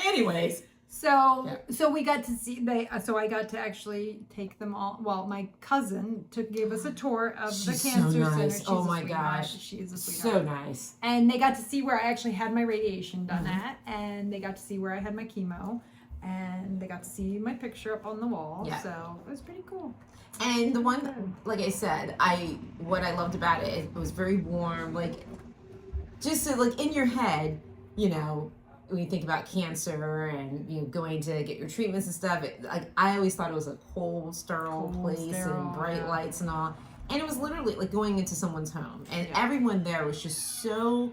Anyways. So we got to see so I got to actually take them all. Well, my cousin gave us a tour of the cancer center. She's oh my gosh, she's a sweetheart. So nice. And they got to see where I actually had my radiation done at, and they got to see where I had my chemo, and they got to see my picture up on the wall. Yeah. So it was pretty cool. And the one, like I said, what I loved about it, it was very warm. Like, just so, in your head, when you think about cancer and going to get your treatments and stuff, I always thought it was a cold, sterile place and bright lights and all. And it was literally like going into someone's home, and everyone there was just so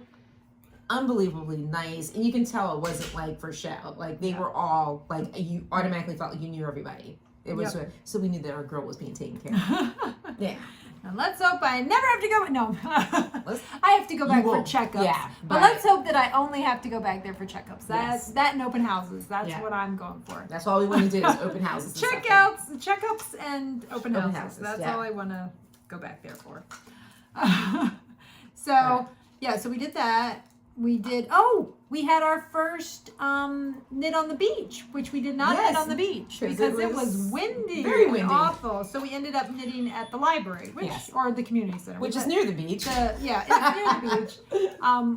unbelievably nice. And you can tell it wasn't like for show. Like they were all you automatically felt like you knew everybody. It was so we knew that our girl was being taken care of. Yeah. And let's hope I never have to go. No, I have to go back for checkups. Yeah, but let's hope that I only have to go back there for checkups. That and open houses. That's what I'm going for. That's all we want to do is open houses. Checkups, and open houses. That's all I want to go back there for. So we did that. We had our first knit on the beach, which we did not knit on the beach because it was windy, very windy, and awful. So we ended up knitting at the library, or the community center, which is near the beach. It's near the beach.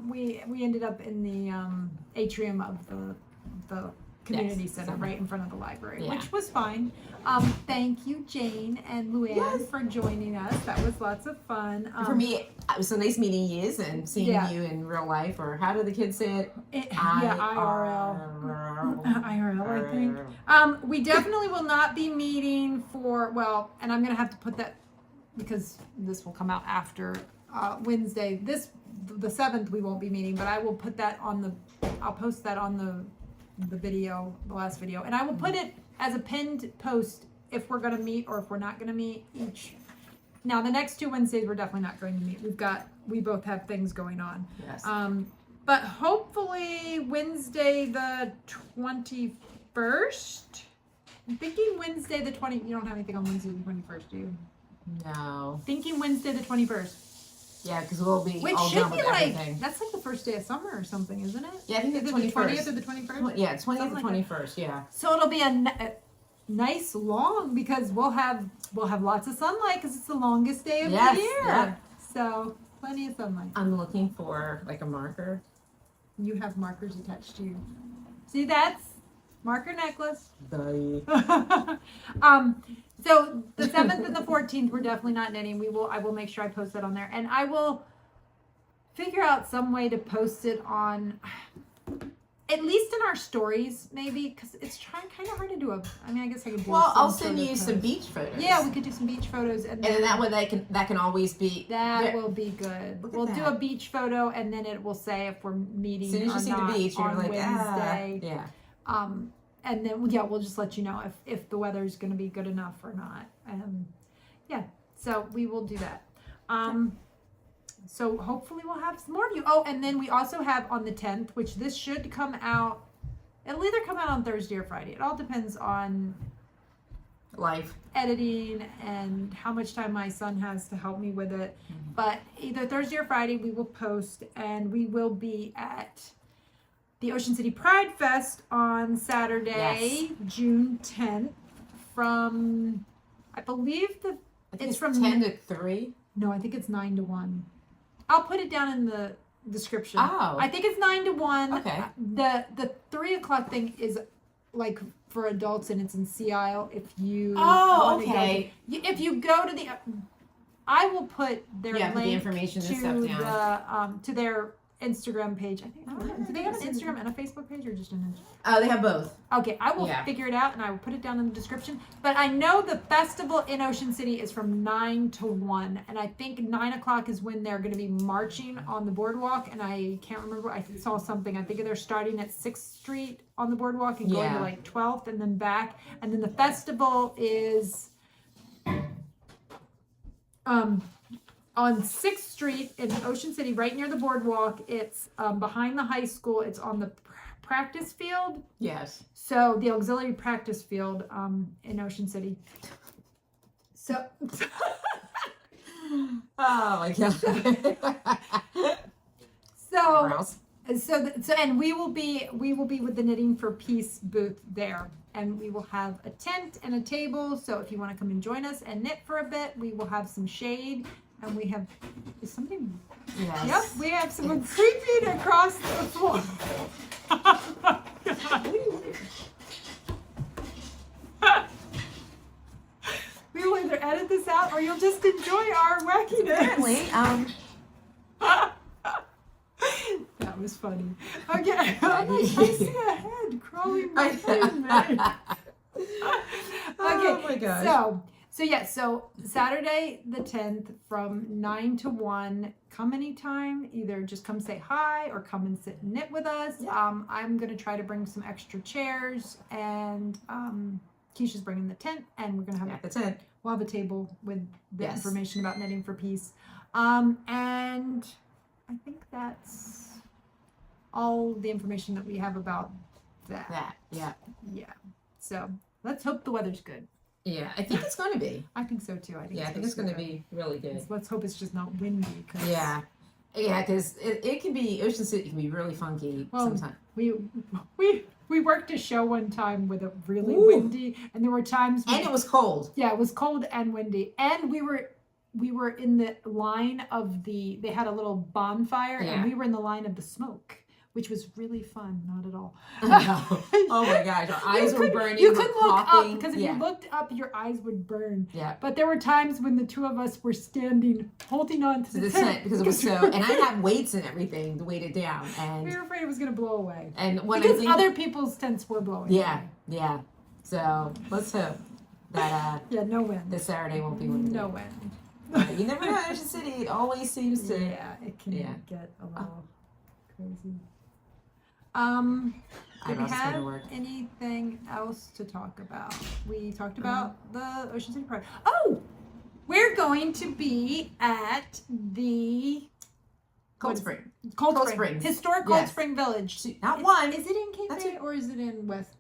We ended up in the atrium of the community center, right in front of the library, which was fine. Thank you, Jane and Luann, for joining us. That was lots of fun. For me, it was so nice meeting you and seeing you in real life, or how do the kids say it? IRL, I think. We definitely will not be meeting and I'm going to have to put that, because this will come out after Wednesday. The 7th, we won't be meeting, but I will put that I'll post that on the video, the last video, and I will put it as a pinned post if we're going to meet or if we're not going to meet now the next 2 Wednesdays we're definitely not going to meet. We both have things going on. Yes. But hopefully Wednesday the 21st. I'm thinking Wednesday the 20th. You don't have anything on Wednesday the 21st, do you? No. Thinking Wednesday the 21st. Yeah, because we'll be Which all should done be with like, everything. that's like the first day of summer or something, isn't it? Yeah, I think Is the it the 21st. 20th or the 21st? Yeah, 20th Something or like 21st, yeah. So it'll be a nice long, because we'll have lots of sunlight because it's the longest day of the year. Yeah. So plenty of sunlight. I'm looking for like a marker. You have markers attached to you. See, that's marker necklace. Bye. So the 7th and the 14th we're definitely not knitting. I will make sure I post that on there, and I will figure out some way to post it on, at least in our stories, maybe, because it's kind of hard to do I guess I could do. Well, I'll send you some beach photos. Yeah, we could do some beach photos, and then that way that can always be. That will be good. We'll do a beach photo, and then it will say if we're meeting. As soon as you see the beach, you're like, Wednesday. yeah. And then we'll just let you know if the weather's going to be good enough or not. Yeah, so we will do that. So hopefully we'll have some more of you. Oh, and then we also have on the 10th, which this should come out. It'll either come out on Thursday or Friday. It all depends on life, editing, and how much time my son has to help me with it. Mm-hmm. But either Thursday or Friday we will post, and we will be at the Ocean City Pride Fest on Saturday, June 10th, from, I believe it's from 10 to 3. No, I think it's 9 to 1. I'll put it down in the description. Oh. I think it's 9 to 1. Okay. The 3 o'clock thing is like for adults, and it's in Sea Isle. If you okay. If you go to the, I will put their link the information to and stuff down. to their Instagram page. I think. Do they have an Instagram and a Facebook page, or just an Instagram? They have both. Okay, I will figure it out, and I will put it down in the description. But I know the festival in Ocean City is from 9 to 1, and I think 9 o'clock is when they're going to be marching on the boardwalk. And I can't remember. I saw something. I think they're starting at 6th Street on the boardwalk and going to like 12th and then back. And then the festival is on 6th Street in Ocean City, right near the boardwalk. It's behind the high school. It's on the practice field. Yes. So the auxiliary practice field in Ocean City. So. Oh my God. So and we will be with the Knitting for Peace booth there, and we will have a tent and a table. So if you want to come and join us and knit for a bit, we will have some shade. And we have, is somebody? Yes. Yep, we have someone creeping across the floor. Oh my God. We will either edit this out, or you'll just enjoy our wackiness. Apparently, that was funny. Okay, I see a head crawling behind me. Oh my gosh. So Saturday the 10th from 9 to 1, come anytime, either just come say hi or come and sit and knit with us. Yeah. I'm going to try to bring some extra chairs, and Kiesha's bringing the tent, and we're going to have the tent. We'll have a table with the information about Knitting for Peace. And I think that's all the information that we have about that. Yeah. So let's hope the weather's good. Yeah, I think it's going to be. I think so too. I think it's going to be really good. Let's hope it's just not windy. Yeah, because it can be, Ocean City can be really funky sometimes. We worked a show one time with it really windy, and there were times and it was cold. Yeah, it was cold and windy, and we were in the line of they had a little bonfire, and we were in the line of the smoke, which was really fun. Not at all. Oh my gosh, our eyes were burning. You couldn't look up, because if you looked up, your eyes would burn. Yeah. But there were times when the two of us were standing, holding on to the tent because it was so. And I had weights and everything to weight it down, and we were afraid it was going to blow away. And because other people's tents were blowing. Yeah, yeah. So let's hope that no wind. This Saturday won't be windy. No wind. You never know, Ocean City. It always seems to. Yeah, it can get a little crazy. Do we have anything else to talk about? We talked about the Ocean City Pride. Oh, we're going to be at the Cold Spring. Cold Spring. Historic Cold Spring Village. Not one. Is it in Cape May or is it in West?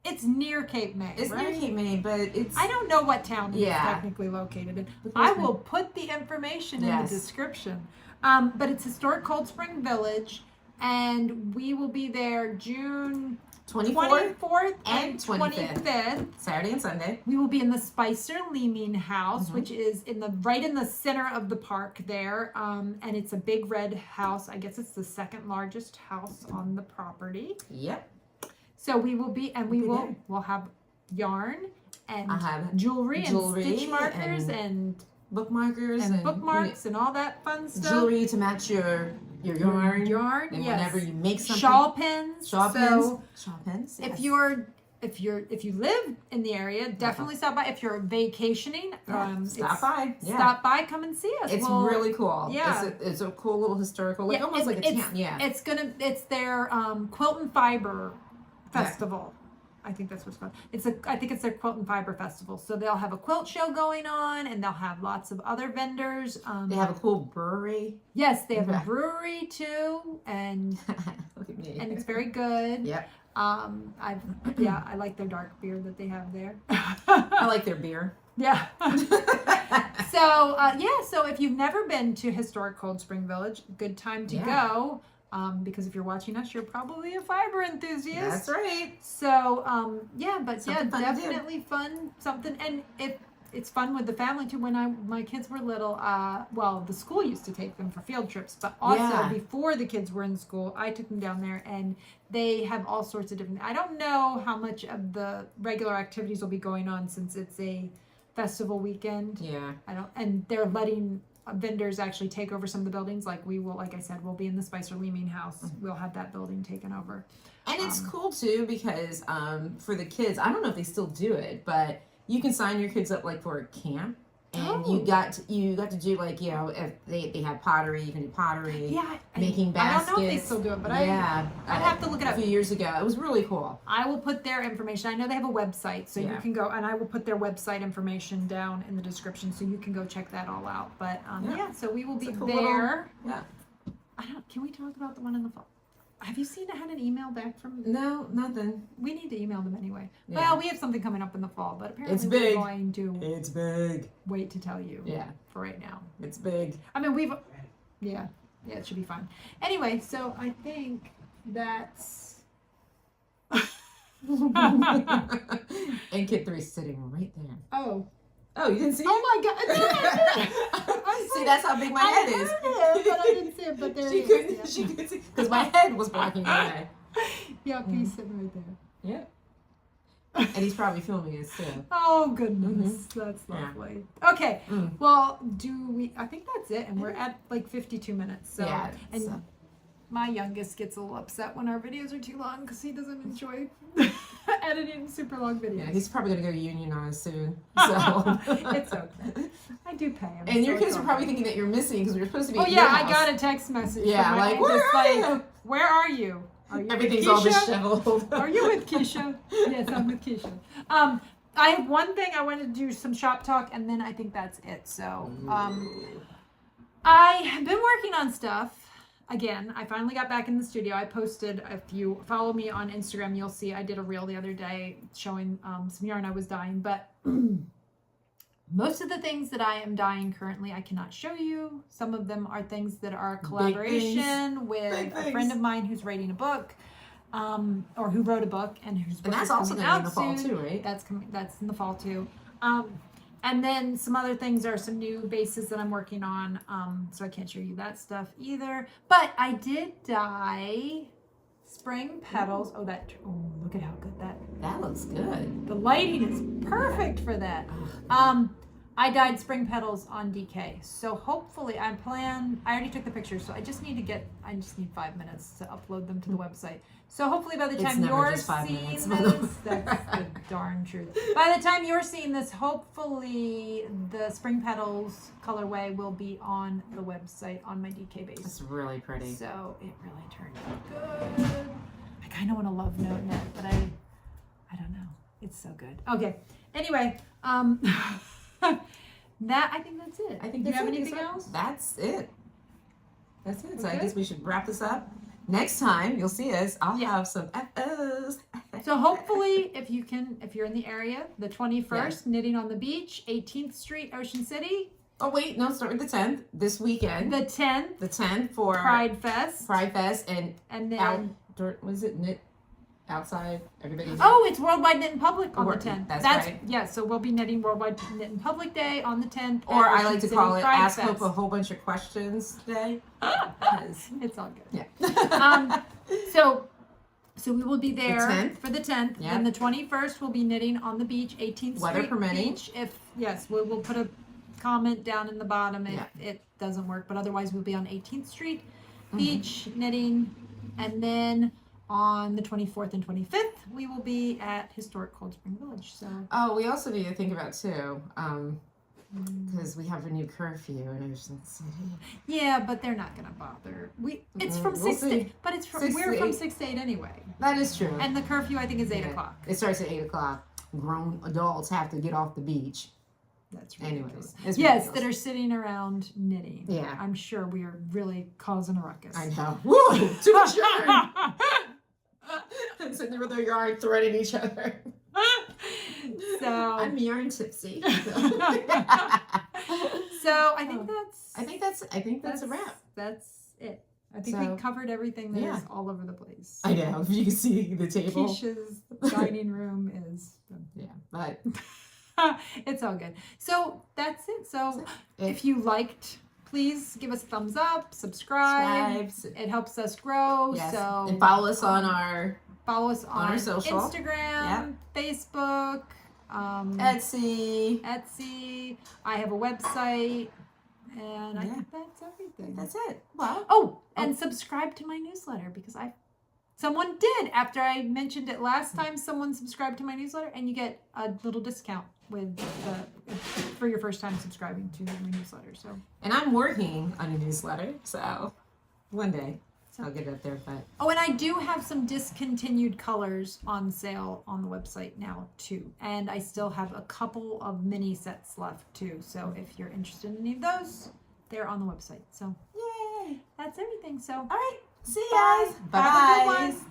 It's near Cape May. It's near Cape May, but it's... I don't know what town it's technically located in. I will put the information in the description. But it's Historic Cold Spring Village, and we will be there June 24th and 25th. Saturday and Sunday. We will be in the Spicer Leeming House, which is right in the center of the park there. And it's a big red house. I guess it's the second largest house on the property. Yep. So we will be, and we'll have yarn and jewelry and stitch markers and bookmarkers and bookmarks and all that fun stuff. Jewelry to match your yarn. And whenever you make something. Shawl pins. Shawl pins. Yes. If you live in the area, definitely stop by. If you're vacationing, stop by. Yeah. Stop by, come and see us. It's really cool. Yeah. It's a cool little historical, almost like a town. Yeah. It's their Quilt and Fiber Festival. I think that's what's called. I think it's their Quilt and Fiber Festival. So they'll have a quilt show going on, and they'll have lots of other vendors. They have a cool brewery. Yes, they have a brewery too, and look at me. And it's very good. Yep. I like their dark beer that they have there. I like their beer. Yeah. So if you've never been to Historic Cold Spring Village, good time to go. Because if you're watching us, you're probably a fiber enthusiast. That's right. So, definitely fun. Something, and it's fun with the family too. When my kids were little, the school used to take them for field trips, but also before the kids were in school, I took them down there, and they have all sorts of different. I don't know how much of the regular activities will be going on since it's a festival weekend. Yeah. And they're letting vendors actually take over some of the buildings. Like I said, we'll be in the Spicer Leeming House. We'll have that building taken over. And it's cool too because for the kids, I don't know if they still do it, but you can sign your kids up like for a camp. And you got to do if they have pottery, you can do pottery. Yeah, making baskets. I don't know if they still do it, but I'd have to look it up. A few years ago, it was really cool. I will put their information. I know they have a website, so you can go, and I will put their website information down in the description, so you can go check that all out. But so we will be cool there. Little, Can we talk about the one in the fall? Have you had an email back from? No, nothing. We need to email them anyway. Yeah. Well, we have something coming up in the fall, but apparently it's big. We're going to. It's big. Wait to tell you. Yeah. For right now. It's big. I mean, yeah, it should be fine. Anyway, so I think that's. And Kid 3's sitting right there. Oh, you didn't see it? Oh my God! No, I didn't. See, that's how big my head is. But I didn't see it. But there she couldn't see because my head was blocking my eye. Yeah, he's sitting right there. Yeah. And he's probably filming us too. Oh goodness, that's lovely. Yeah. Okay, well, I think that's it, and we're at like 52 minutes. So, my youngest gets a little upset when our videos are too long because he doesn't enjoy editing super long videos. Yeah, he's probably gonna go unionize soon. So it's okay. I do pay him. And your kids are probably thinking that you're missing because we were supposed to be. Oh yeah, I got a text message. Yeah, like where are you? Where are you? Everything's all disheveled. Are you with Kiesha? Yes, I'm with Kiesha. I have one thing I want to do some shop talk, and then I think that's it. So, I have been working on stuff. Again, I finally got back in the studio. I posted, if you follow me on Instagram, you'll see I did a reel the other day showing some yarn I was dyeing. But most of the things that I am dyeing currently, I cannot show you. Some of them are things that are a collaboration with a friend of mine who's writing a book, or who wrote a book and whose book and that's is also coming going to out be in the fall soon. too, right? That's in the fall too. And then some other things are some new bases that I'm working on. So I can't show you that stuff either. But I did dye spring petals. Oh, look at how good that looks good. The lighting is perfect for that. I dyed spring petals on DK. So hopefully I already took the pictures, so I just need 5 minutes to upload them to the website. So hopefully by the time you're seeing this, that's the darn truth. By the time you're seeing this, hopefully the spring petals colorway will be on the website on my DK base. It's really pretty. So it really turned out good. I kind of want to love note knit, but I don't know. It's so good. Okay. Anyway, I think that's it. I think Do you that's have it. anything else? That's it. That's it. So I Okay. guess we should wrap this up. Next time you'll see us, I'll Yeah. have some FOs. So hopefully, if you're in the area, the 21st, knitting on the beach, 18th Street, Ocean City. Oh wait, no, start with the 10th. This weekend. The 10th. The 10th for Pride Fest. and then outdoor. Was it knit outside? Everybody. Oh, it's Worldwide Knit in Public on the 10th. That's right. Yeah, so we'll be knitting Worldwide Knit in Public Day on the 10th. Or at I Ocean like to City call it Pride Ask Fest. Hope a whole bunch of questions day. It's all good. Yeah. So we will be there 10th. for the 10th. Yeah. And the 21st we'll be knitting on the beach, 18th Weather Street permitting. Beach. We'll put a comment down in the bottom if Yeah. it doesn't work, but otherwise we'll be on 18th Street Mm-hmm. Beach knitting. And then on the 24th and 25th we will be at Historic Cold Spring Village. So Oh, we also need to think about too, because we have a new curfew in Ocean City. yeah, but they're not gonna bother. It's from We'll 6 to see. but it's from 6 we're to from 8. 6 to 8 anyway. That is true. And the curfew I think is 8 Yeah. o'clock. It starts at 8 o'clock. Grown adults have to get off the beach. That's ridiculous. Anyways, it's Yes, ridiculous. that are sitting around knitting. Yeah. I'm sure we are really causing a ruckus. I know. Woo! Too much yarn. I'm sitting there with our yarn threading each other. So I'm yarn tipsy. So I think I think that's a wrap. That's it. I think So, we covered everything that yeah. is all over the place. I know. If you can see the table. Keisha's dining room is Yeah, but it's all good. So that's it. So it. if you liked, please give us a thumbs up, subscribe. It helps us grow. Yes. So And follow us on our follow us on our social. Instagram, Facebook, Etsy. I have a website, and I Yeah. think that's everything. That's it. Well, Oh, and subscribe to my newsletter because someone did after I mentioned it last time. Someone subscribed to my newsletter, and you get a little discount for your first time subscribing to my newsletter. So and I'm working on a newsletter, so one day I'll get it up there. But and I do have some discontinued colors on sale on the website now too, and I still have a couple of mini sets left too. So if you're interested in any of those, they're on the website. So yay! that's everything. So All right. See you bye. guys. Bye. Have a good one.